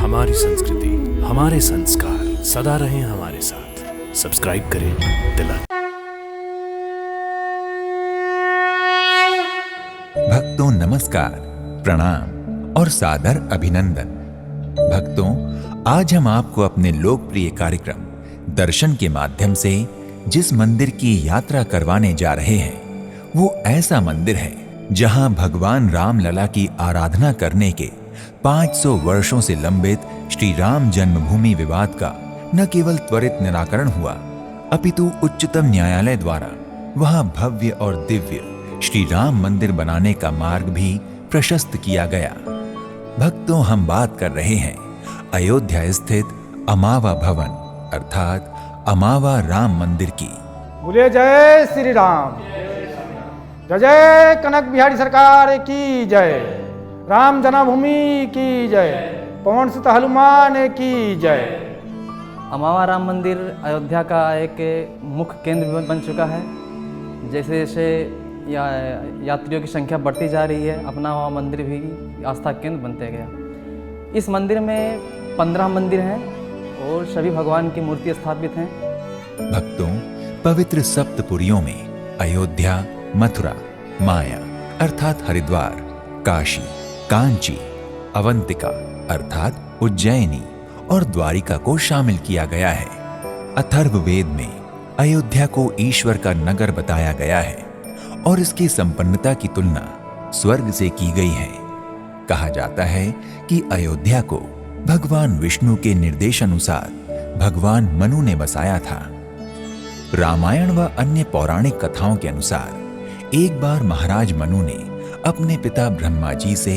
हमारी संस्कृति, हमारे संस्कार सदा रहें हमारे साथ। सब्सक्राइब करें तिलक। भक्तों नमस्कार, प्रणाम और सादर अभिनंदन। भक्तों, आज हम आपको अपने लोकप्रिय कार्यक्रम दर्शन के माध्यम से जिस मंदिर की यात्रा करवाने जा रहे हैं, वो ऐसा मंदिर है जहां भगवान रामलला की आराधना करने के 500 वर्षों से लंबित श्री राम जन्मभूमि विवाद का न केवल त्वरित निराकरण हुआ, अपितु उच्चतम न्यायालय द्वारा वहां भव्य और दिव्य श्री राम मंदिर बनाने का मार्ग भी प्रशस्त किया गया। भक्तों, हम बात कर रहे हैं अयोध्या स्थित अमावा भवन अर्थात अमावा राम मंदिर की। बोले जय श्री राम, जय जय कनक बिहारी सरकार की जय, राम जन्मभूमि की जय, पवन सुत हनुमान की जय। अमावा राम मंदिर अयोध्या का एक मुख्य केंद्र बन चुका है। जैसे जैसे यात्रियों की संख्या बढ़ती जा रही है, अपना अमावा मंदिर भी आस्था केंद्र बनते गया। इस मंदिर में 15 मंदिर हैं और सभी भगवान की मूर्ति स्थापित हैं। भक्तों, पवित्र सप्तपुरियों में अयोध्या, मथुरा, माया अर्थात हरिद्वार, काशी, कांची, अवंतिका अर्थात उज्जैनी और द्वारिका को शामिल किया गया है। अथर्ववेद में अयोध्या को ईश्वर का नगर बताया गया है और इसकी संपन्नता की तुलना स्वर्ग से की गई है। कहा जाता है कि अयोध्या को भगवान विष्णु के निर्देशानुसार भगवान मनु ने बसाया था। रामायण व अन्य पौराणिक कथाओं के अनुसार एक बार महाराज मनु ने अपने पिता ब्रह्मा जी से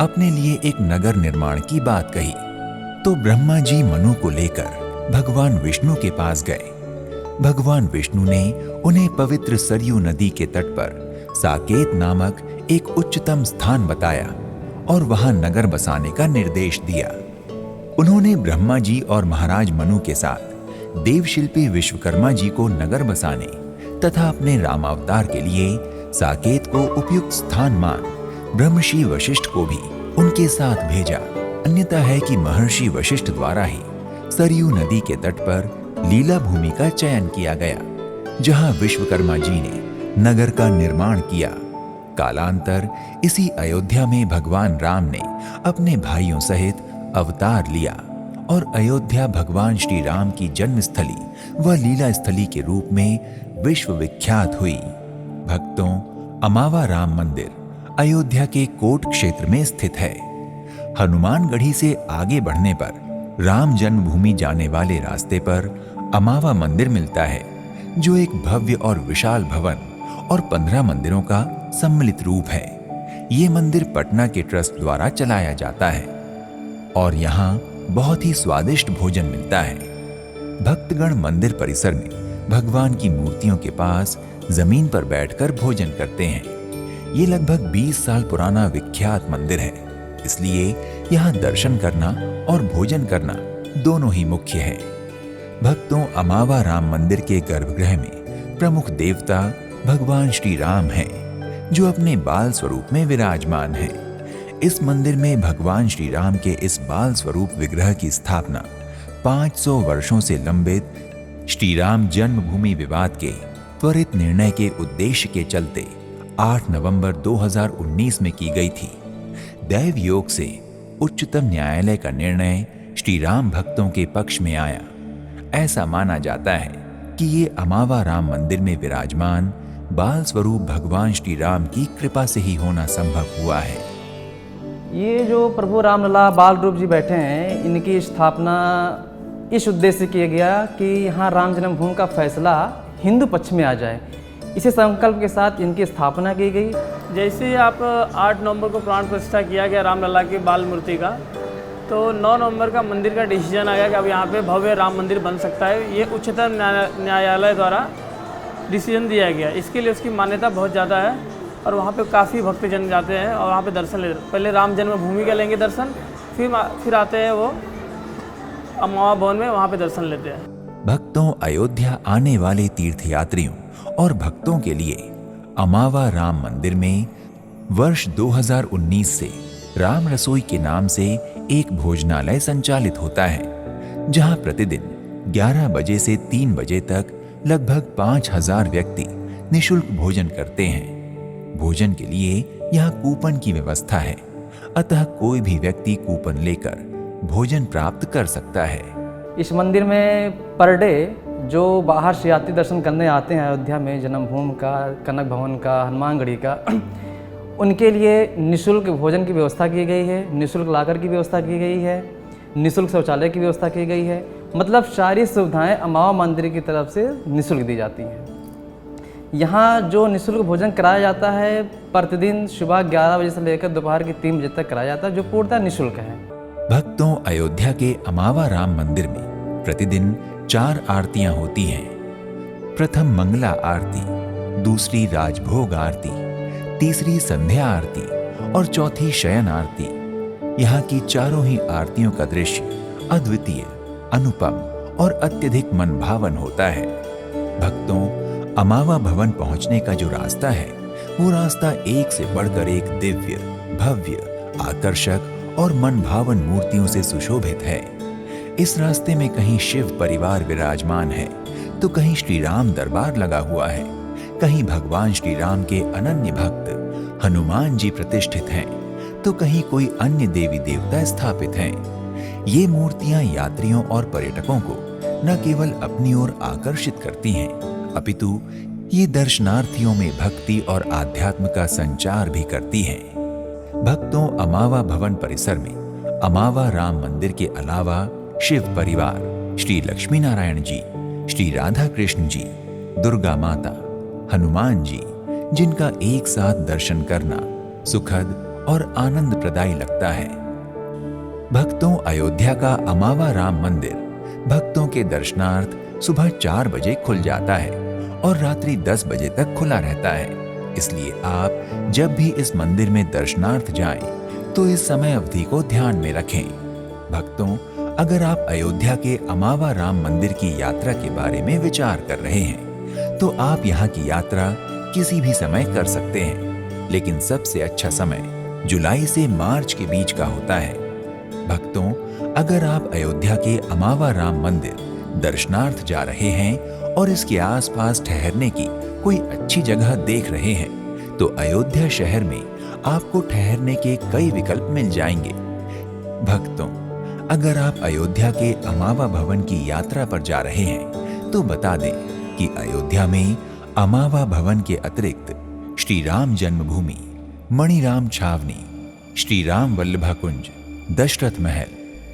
अपने लिए एक नगर निर्माण की बात कही, तो ब्रह्मा जी मनु को लेकर भगवान विष्णु के पास गए। भगवान विष्णु ने उन्हें पवित्र सरयू नदी के तट पर साकेत नामक एक उच्चतम स्थान बताया और वहां नगर बसाने का निर्देश दिया। उन्होंने ब्रह्मा जी और महाराज मनु के साथ देवशिल्पी विश्वकर्मा जी को नगर बसाने तथा अपने रामावतार के लिए साकेत को उपयुक्त स्थान मान ब्रह्मर्षि वशिष्ठ को भी उनके साथ भेजा। अन्यथा है कि महर्षि वशिष्ठ द्वारा ही सरयू नदी के तट पर लीला भूमि का चयन किया गया, जहां विश्वकर्मा जी ने नगर का निर्माण किया। कालांतर इसी अयोध्या में भगवान राम ने अपने भाइयों सहित अवतार लिया और अयोध्या भगवान श्री राम की जन्मस्थली व लीला स्थली के रूप में विश्व विख्यात हुई। भक्तों, अमावा राम मंदिर अयोध्या के कोट क्षेत्र में स्थित है। हनुमानगढ़ी से आगे बढ़ने पर राम जन्मभूमि जाने वाले रास्ते पर अमावा मंदिर मिलता है, जो एक भव्य और विशाल भवन और 15 मंदिरों का सम्मिलित रूप है। ये मंदिर पटना के ट्रस्ट द्वारा चलाया जाता है और यहाँ बहुत ही स्वादिष्ट भोजन मिलता है। भक्तगण मंदिर परिसर में भगवान की मूर्तियों के पास जमीन पर बैठकर भोजन करते हैं। ये लगभग 20 साल पुराना विख्यात मंदिर है, इसलिए यहाँ दर्शन करना और भोजन करना दोनों ही मुख्य है। भक्तों, अमावा राम मंदिर के गर्भगृह में प्रमुख देवता भगवान श्री राम हैं, जो अपने बाल स्वरूप में विराजमान हैं। इस मंदिर में भगवान श्री राम के इस बाल स्वरूप विग्रह की स्थापना 500 वर्षों से लंबित श्री राम जन्मभूमि विवाद के त्वरित निर्णय के उद्देश्य के चलते 8 नवंबर 2019 में की गई थी। दैव योग से उच्चतम न्यायालय का निर्णय श्री राम भक्तों के पक्ष में आया। ऐसा माना जाता है कि ये अमावा राम मंदिर में विराजमान बाल स्वरूप भगवान श्री राम की कृपा से ही होना संभव हुआ है। ये जो प्रभु रामलला बाल रूप जी बैठे हैं, इनकी स्थापना इस उद्देश्य से किया गया कि यहाँ राम जन्मभूमि का फैसला हिंदू पक्ष में आ जाए। इसी संकल्प के साथ इनकी स्थापना की गई। जैसे ही आप 8 नवंबर को प्राण प्रतिष्ठा किया गया रामलला की बाल मूर्ति का, तो 9 नवंबर का मंदिर का डिसीजन आ गया कि अब यहाँ पे भव्य राम मंदिर बन सकता है। ये उच्चतम न्यायालय द्वारा डिसीजन दिया गया। इसके लिए उसकी मान्यता बहुत ज़्यादा है और वहाँ पे काफ़ी भक्तजन जाते हैं और वहाँ पे दर्शन लेते हैं। पहले राम जन्मभूमि का लेंगे दर्शन, फिर आते हैं वो अमावा भवन में, वहाँ पे दर्शन लेते हैं। भक्तों, अयोध्या आने वाले तीर्थयात्रियों और भक्तों के लिए अमावा राम मंदिर में वर्ष 2019 से राम रसोई के नाम से एक भोजनालय संचालित होता है, जहां प्रतिदिन 11 बजे से 3 बजे तक लगभग 5000 व्यक्ति निःशुल्क भोजन करते हैं। भोजन के लिए यहाँ कूपन की व्यवस्था है, अतः कोई भी व्यक्ति कूपन लेकर भोजन प्राप्त कर सकता है। इस मंदिर में पर डे जो बाहर से यात्री दर्शन करने आते हैं अयोध्या में, जन्मभूमि का, कनक भवन का, हनुमानगढ़ी का, उनके लिए निःशुल्क भोजन की व्यवस्था की गई है, निःशुल्क लाकर की व्यवस्था की गई है, निःशुल्क शौचालय की व्यवस्था की गई है। मतलब सारी सुविधाएं अमावा मंदिर की तरफ से निःशुल्क दी जाती हैं। यहाँ जो निःशुल्क भोजन कराया जाता है प्रतिदिन सुबह 11 बजे से लेकर दोपहर के 3 बजे तक कराया जाता है, जो पूर्णतः निःशुल्क है। भक्तों, अयोध्या के अमावा राम मंदिर में प्रतिदिन 4 आरतियां होती हैं। प्रथम मंगला आरती, दूसरी राजभोग आरती, तीसरी संध्या आरती और चौथी शयन आरती। यहाँ की चारों ही आरतियों का दृश्य अद्वितीय, अनुपम और अत्यधिक मनभावन होता है। भक्तों, अमावा भवन पहुंचने का जो रास्ता है, वो रास्ता एक से बढ़कर एक दिव्य, भव्य, आकर्षक और मनभावन मूर्तियों से सुशोभित है। इस रास्ते में कहीं शिव परिवार विराजमान है, तो कहीं श्री राम दरबार लगा हुआ है, कहीं भगवान श्री राम के अनन्य भक्त हनुमान जी प्रतिष्ठित हैं, तो कहीं कोई अन्य देवी देवता स्थापित हैं। ये मूर्तियां यात्रियों और पर्यटकों को न केवल अपनी ओर आकर्षित करती हैं, अपितु ये दर्शनार्थियों में भक्ति और आध्यात्म का संचार भी करती हैं। भक्तों, अमावा भवन परिसर में अमावा राम मंदिर के अलावा शिव परिवार, श्री लक्ष्मी नारायण जी, श्री राधा कृष्ण जी, दुर्गा माता, हनुमान जी, जिनका एक साथ दर्शन करना सुखद और आनंद प्रदायी लगता है। भक्तों, अयोध्या का अमावा राम मंदिर भक्तों के दर्शनार्थ सुबह 4 बजे खुल जाता है और रात्रि 10 बजे तक खुला रहता है। इसलिए आप जब भी इस मंदिर में दर्शनार्थ जाएं, तो इस समय अवधि को ध्यान में रखें। भक्तों, अगर आप अयोध्या के अमावा राम मंदिर की यात्रा के बारे में विचार कर रहे हैं, तो आप यहाँ की यात्रा किसी भी समय कर सकते हैं, लेकिन सबसे अच्छा समय जुलाई से मार्च के बीच का होता है। भक्तों, अगर आप अयोध्या के अमावा राम मंदिर दर्शनार्थ जा रहे हैं और इसके आसपास ठहरने की कोई अच्छी जगह देख रहे हैं, तो अयोध्या शहर में आपको ठहरने के कई विकल्प मिल जाएंगे। भक्तों, अगर आप अयोध्या के अमावा भवन की यात्रा पर जा रहे हैं, तो बता दें कि अयोध्या में अमावा भवन के अतिरिक्त श्री राम जन्मभूमि, मणिराम छावनी, श्री राम वल्लभा कुंज, दशरथ महल,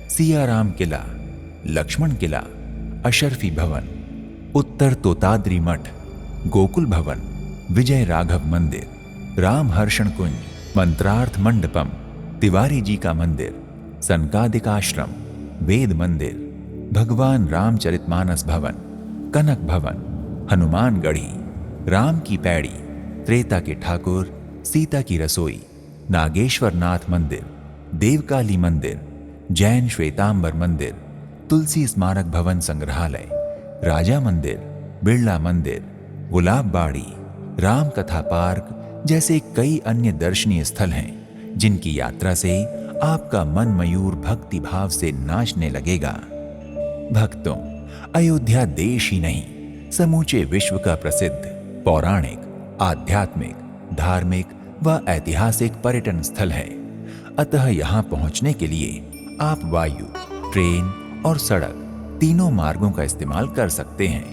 सियाराम किला, लक्ष्मण किला, अशरफी भवन, उत्तर तोताद्री मठ, गोकुल भवन, विजय राघव मंदिर, राम हर्षण कुंज, मंत्रार्थ मंडपम, तिवारी जी का मंदिर, सनकादिक आश्रम, वेद मंदिर, भगवान रामचरितमानस भवन, कनक भवन, हनुमानगढ़ी, राम की पैड़ी, त्रेता के ठाकुर, सीता की रसोई, नागेश्वर नाथ मंदिर, देवकाली मंदिर, जैन श्वेतांबर मंदिर, तुलसी स्मारक भवन संग्रहालय, राजा मंदिर, बिरला मंदिर, गुलाब बाड़ी, राम कथा पार्क जैसे कई अन्य दर्शनीय स्थल हैं, जिनकी यात्रा से आपका मन मयूर भक्ति भाव से नाचने लगेगा। भक्तों, अयोध्या देश ही नहीं, समूचे विश्व का प्रसिद्ध पौराणिक, आध्यात्मिक, धार्मिक व ऐतिहासिक पर्यटन स्थल है। अतः यहाँ पहुँचने के लिए आप वायु, ट्रेन और सड़क तीनों मार्गों का इस्तेमाल कर सकते हैं।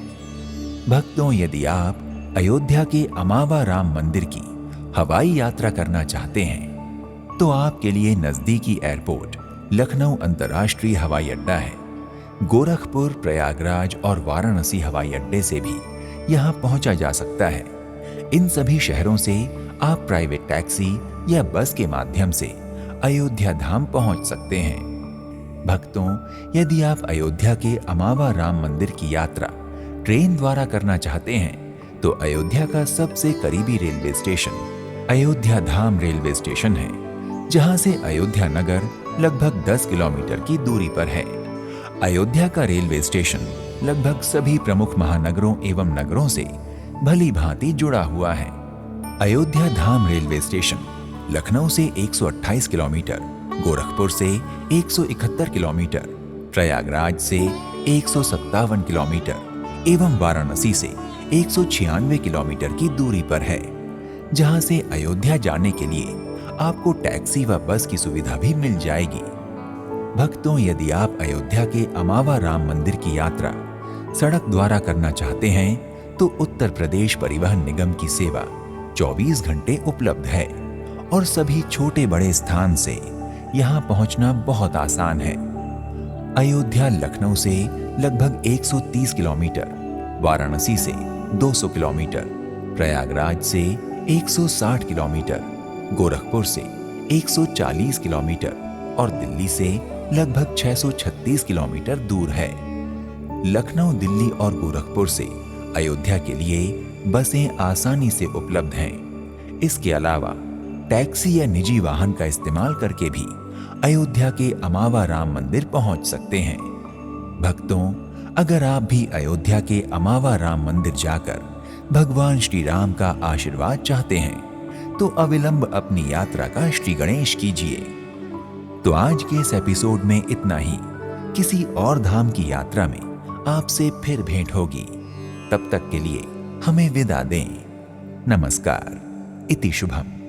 भक्तों, यदि आप अयोध्या के अमावा राम मंदिर की हवाई यात्रा करना चाहते हैं, तो आपके लिए नजदीकी एयरपोर्ट लखनऊ अंतर्राष्ट्रीय हवाई अड्डा है। गोरखपुर, प्रयागराज और वाराणसी हवाई अड्डे से भी यहाँ पहुंचा जा सकता है। इन सभी शहरों से आप प्राइवेट टैक्सी या बस के माध्यम से अयोध्या धाम पहुंच सकते हैं। भक्तों, यदि आप अयोध्या के अमावा राम मंदिर की यात्रा ट्रेन द्वारा करना चाहते हैं, तो अयोध्या का सबसे करीबी रेलवे स्टेशन अयोध्या धाम रेलवे स्टेशन है, जहां से अयोध्या नगर लगभग 10 किलोमीटर की दूरी पर है। अयोध्या का रेलवे स्टेशन लगभग सभी प्रमुख महानगरों एवं नगरों से भली भांति जुड़ा हुआ है। अयोध्या धाम रेलवे स्टेशन लखनऊ से 128 किलोमीटर, गोरखपुर से 171 किलोमीटर, प्रयागराज से 157 किलोमीटर एवं वाराणसी से 196 किलोमीटर की दूरी पर है, जहां से अयोध्या जाने के लिए आपको टैक्सी व बस की सुविधा भी मिल जाएगी। भक्तों, यदि आप अयोध्या के अमावा राम मंदिर की यात्रा सड़क द्वारा करना चाहते हैं तो उत्तर प्रदेश परिवहन निगम की सेवा 24 घंटे उपलब्ध है और सभी छोटे बड़े स्थान से यहां पहुंचना बहुत आसान है। अयोध्या लखनऊ से लगभग 130 किलोमीटर, वाराणसी से 200 किलोमीटर, प्रयागराज से 160 किलोमीटर, गोरखपुर से 140 किलोमीटर और दिल्ली से लगभग 636 किलोमीटर दूर है। लखनऊ, दिल्ली और गोरखपुर से अयोध्या के लिए बसें आसानी से उपलब्ध हैं। इसके अलावा टैक्सी या निजी वाहन का इस्तेमाल करके भी अयोध्या के अमावा राम मंदिर पहुंच सकते हैं। भक्तों, अगर आप भी अयोध्या के अमावा राम मंदिर जाकर भगवान श्री राम का आशीर्वाद चाहते हैं तो अविलंब अपनी यात्रा का श्री गणेश कीजिए। तो आज के इस एपिसोड में इतना ही। किसी और धाम की यात्रा में आपसे फिर भेंट होगी। तब तक के लिए हमें विदा दें। नमस्कार। इति शुभम।